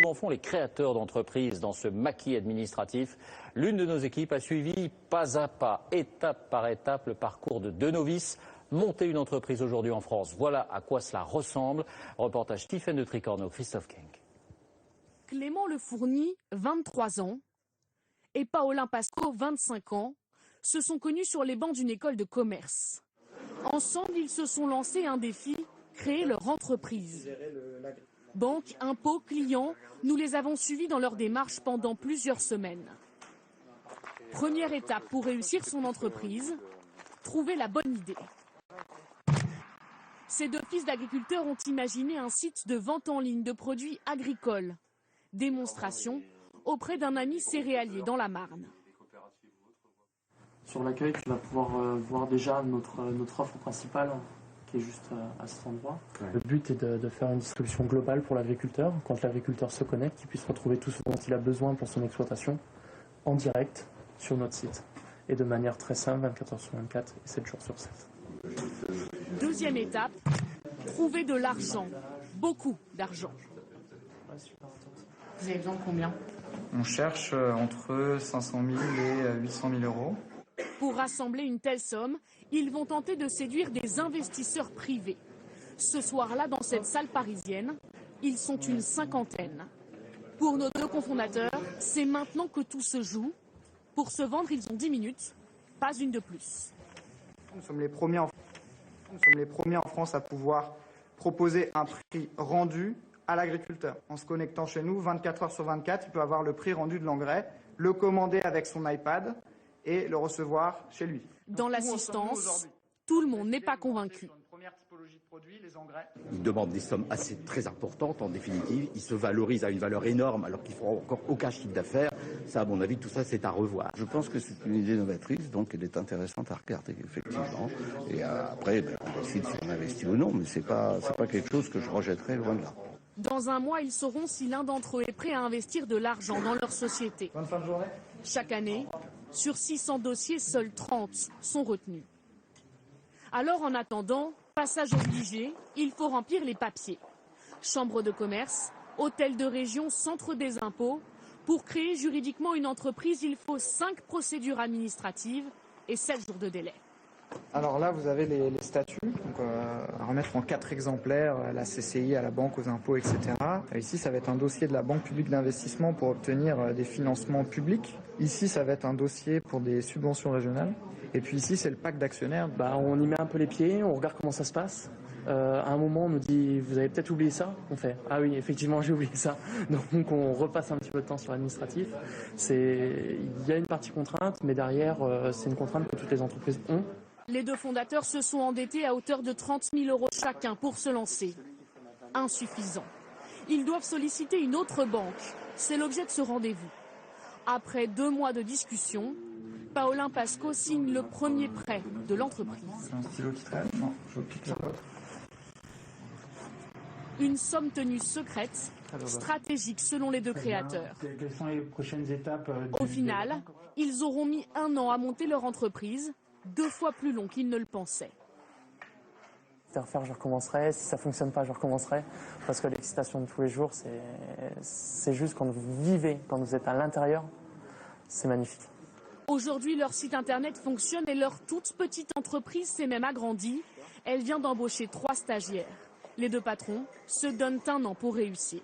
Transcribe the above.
comment font les créateurs d'entreprises dans ce maquis administratif. L'une de nos équipes a suivi pas à pas, étape par étape, le parcours de deux novices. Monter une entreprise aujourd'hui en France, voilà à quoi cela ressemble. Reportage Stephen de Tricorno, Christophe Kenck. Clément Le Fourny, 23 ans, et Paolin Pasco, 25 ans, se sont connus sur les bancs d'une école de commerce. Ensemble, ils se sont lancés un défi, créer leur entreprise. Banque, impôts, clients, nous les avons suivis dans leur démarche pendant plusieurs semaines. Première étape pour réussir son entreprise, trouver la bonne idée. Ces deux fils d'agriculteurs ont imaginé un site de vente en ligne de produits agricoles. Démonstration auprès d'un ami céréalier dans la Marne. Sur l'accueil, tu vas pouvoir voir déjà notre offre principale qui est juste à cet endroit. Ouais. Le but est de faire une distribution globale pour l'agriculteur. Quand l'agriculteur se connecte, qu'il puisse retrouver tout ce dont il a besoin pour son exploitation en direct sur notre site. Et de manière très simple, 24 heures sur 24 et 7 jours sur 7. Deuxième étape, trouver de l'argent. Beaucoup d'argent. Vous avez besoin de combien? On cherche entre 500 000 et 800 000 euros. Pour rassembler une telle somme, ils vont tenter de séduire des investisseurs privés. Ce soir-là, dans cette salle parisienne, ils sont une cinquantaine. Pour nos deux cofondateurs, c'est maintenant que tout se joue. Pour se vendre, ils ont 10 minutes, pas une de plus. Nous sommes les premiers en France à pouvoir proposer un prix rendu à l'agriculteur. En se connectant chez nous, 24 heures sur 24, il peut avoir le prix rendu de l'engrais, le commander avec son iPad et le recevoir chez lui. Dans l'assistance, tout le monde n'est pas convaincu. Ils demandent des sommes très importantes en définitive. Ils se valorisent à une valeur énorme alors qu'ils ne feront encore aucun chiffre d'affaires. Ça, à mon avis, tout ça, c'est à revoir. Je pense que c'est une idée novatrice, donc elle est intéressante à regarder, effectivement. Et après, on décide si on investit ou non, mais c'est pas quelque chose que je rejetterai loin de là. Dans un mois, ils sauront si l'un d'entre eux est prêt à investir de l'argent dans leur société. Bonne fin de journée. Chaque année, sur 600 dossiers, seuls 30 sont retenus. Alors, en attendant, passage obligé, il faut remplir les papiers. Chambre de commerce, hôtel de région, centre des impôts. Pour créer juridiquement une entreprise, il faut 5 procédures administratives et 7 jours de délai. Alors là, vous avez les statuts, donc, à remettre en 4 exemplaires, à la CCI, à la banque, aux impôts, etc. Ici, ça va être un dossier de la Banque publique d'investissement pour obtenir des financements publics. Ici, ça va être un dossier pour des subventions régionales. Et puis ici, c'est le pacte d'actionnaires. On y met un peu les pieds, on regarde comment ça se passe. À un moment, on nous dit « vous avez peut-être oublié ça ?» On fait « ah oui, effectivement, j'ai oublié ça ». Donc on repasse un petit peu de temps sur l'administratif. Il y a une partie contrainte, mais derrière, c'est une contrainte que toutes les entreprises ont. Les deux fondateurs se sont endettés à hauteur de 30 000 euros chacun pour se lancer. Insuffisant. Ils doivent solliciter une autre banque. C'est l'objet de ce rendez-vous. Après 2 mois de discussion, Paolin Pasco signe le premier prêt de l'entreprise. C'est un stylo qui traîne. Non, je pique la botte. Une somme tenue secrète, stratégique selon les deux créateurs. Quelles sont les prochaines étapes Au final, ils auront mis 1 an à monter leur entreprise, 2 fois plus long qu'ils ne le pensaient. Si refaire, je recommencerai. Si ça ne fonctionne pas, je recommencerai. Parce que l'excitation de tous les jours, c'est juste quand vous vivez, quand vous êtes à l'intérieur, c'est magnifique. Aujourd'hui, leur site internet fonctionne et leur toute petite entreprise s'est même agrandie. Elle vient d'embaucher 3 stagiaires. Les deux patrons se donnent 1 an pour réussir.